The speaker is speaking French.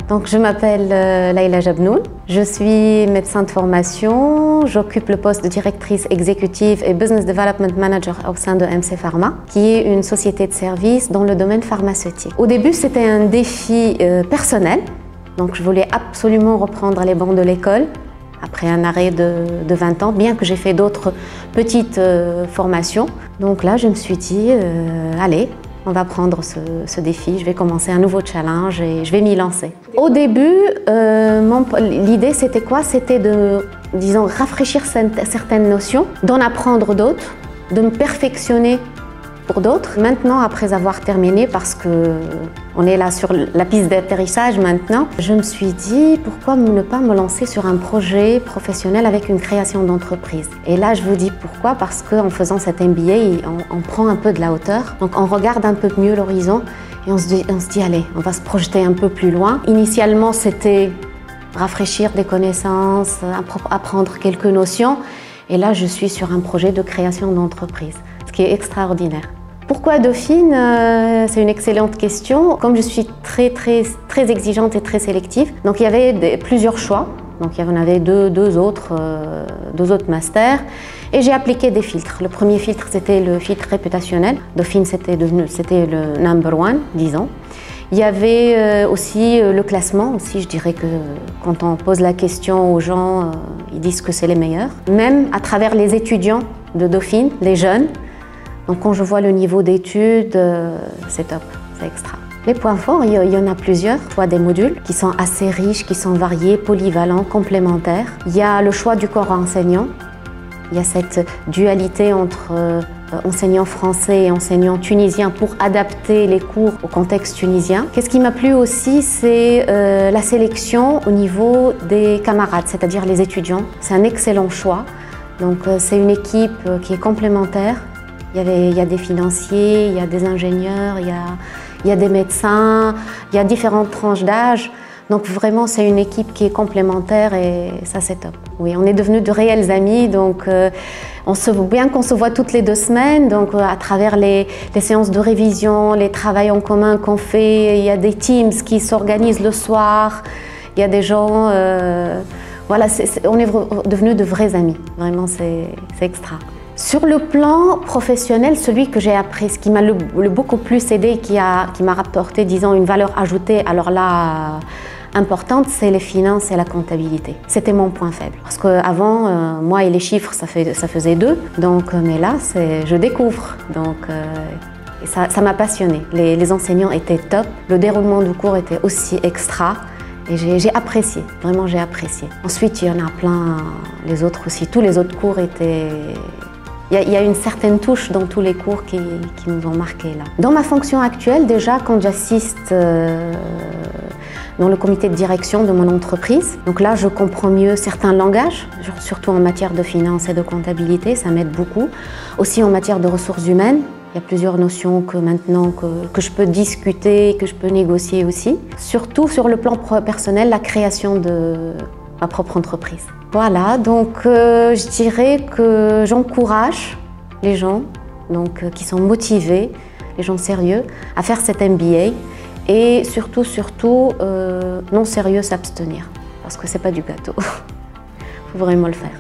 Donc, je m'appelle Laïla Jabnoun, je suis médecin de formation, j'occupe le poste de directrice exécutive et Business Development Manager au sein de MC Pharma, qui est une société de services dans le domaine pharmaceutique. Au début, c'était un défi personnel, donc je voulais absolument reprendre les bancs de l'école après un arrêt de 20 ans, bien que j'ai fait d'autres petites formations. Donc là, je me suis dit, allez, on va prendre ce défi, je vais commencer un nouveau challenge et je vais m'y lancer. Au début, l'idée c'était quoi? C'était de, disons, rafraîchir certaines notions, d'en apprendre d'autres, de me perfectionner pour d'autres. Maintenant, après avoir terminé, parce qu'on est là sur la piste d'atterrissage maintenant, je me suis dit pourquoi ne pas me lancer sur un projet professionnel avec une création d'entreprise. Et là, je vous dis pourquoi, parce qu'en faisant cet MBA, on prend un peu de la hauteur, donc on regarde un peu mieux l'horizon et on se dit allez, on va se projeter un peu plus loin. Initialement, c'était rafraîchir des connaissances, apprendre quelques notions, et là, je suis sur un projet de création d'entreprise, ce qui est extraordinaire. Pourquoi Dauphine? C'est une excellente question. Comme je suis très exigeante et très sélective, donc il y avait plusieurs choix. Donc il y en avait deux autres masters et j'ai appliqué des filtres. Le premier filtre, c'était le filtre réputationnel. Dauphine, c'était le number one, disons. Il y avait aussi le classement. Aussi, je dirais que quand on pose la question aux gens, ils disent que c'est les meilleurs. Même à travers les étudiants de Dauphine, les jeunes. Donc quand je vois le niveau d'études, c'est top, c'est extra. Les points forts, il y en a plusieurs. Soit des modules qui sont assez riches, qui sont variés, polyvalents, complémentaires. Il y a le choix du corps enseignant. Il y a cette dualité entre enseignants français et enseignants tunisiens pour adapter les cours au contexte tunisien. Qu'est-ce qui m'a plu aussi, c'est la sélection au niveau des camarades, c'est-à-dire les étudiants. C'est un excellent choix. Donc c'est une équipe qui est complémentaire. Il y a des financiers, il y a des ingénieurs, il y a des médecins, il y a différentes tranches d'âge. Donc vraiment, c'est une équipe qui est complémentaire et ça, c'est top. Oui, on est devenus de réels amis, donc bien qu'on se voit toutes les 2 semaines, donc à travers les séances de révision, les travaux en commun qu'on fait, il y a des teams qui s'organisent le soir, il y a des gens... voilà, on est devenus de vrais amis. Vraiment, c'est extra. Sur le plan professionnel, celui que j'ai appris, ce qui m'a beaucoup plus aidé, qui m'a rapporté, disons, une valeur ajoutée, alors là, importante, c'est les finances et la comptabilité. C'était mon point faible. Parce qu'avant, moi et les chiffres, ça faisait 2. Donc, mais là, je découvre. Donc, ça m'a passionnée. Les enseignants étaient top. Le déroulement du cours était aussi extra. Et j'ai apprécié, vraiment j'ai apprécié. Ensuite, il y en a plein, les autres aussi. Tous les autres cours étaient... Il y a une certaine touche dans tous les cours qui nous ont marqués là. Dans ma fonction actuelle, déjà, quand j'assiste dans le comité de direction de mon entreprise, donc là, je comprends mieux certains langages, surtout en matière de finance et de comptabilité, ça m'aide beaucoup. Aussi en matière de ressources humaines, il y a plusieurs notions que maintenant que je peux discuter, que je peux négocier aussi. Surtout sur le plan personnel, la création de ma propre entreprise. Voilà, donc je dirais que j'encourage les gens qui sont motivés, les gens sérieux, à faire cet MBA et surtout, non sérieux, s'abstenir parce que c'est pas du gâteau. Il faut vraiment le faire.